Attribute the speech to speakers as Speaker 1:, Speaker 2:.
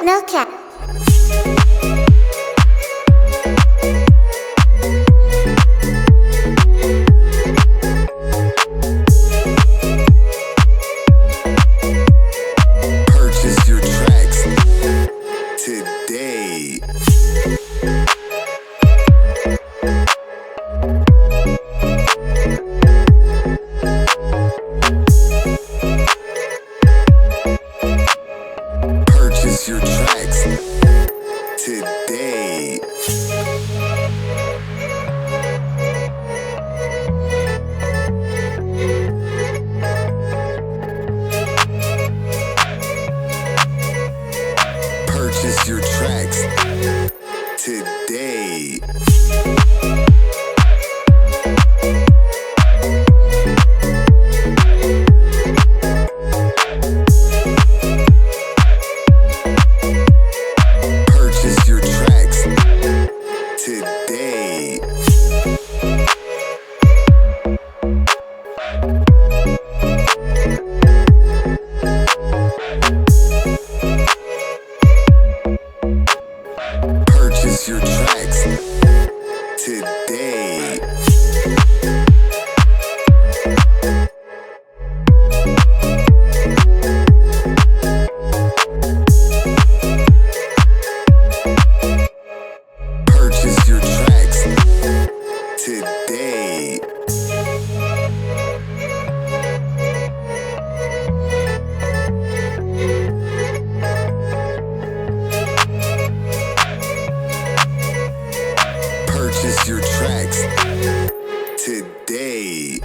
Speaker 1: Milke.
Speaker 2: Purchase your tracks today. Purchase your tracks today. Purchase your tracks today. Purchase your tracks today. Purchase your tracks today. Purchase your tracks today. Purchase your tracks today.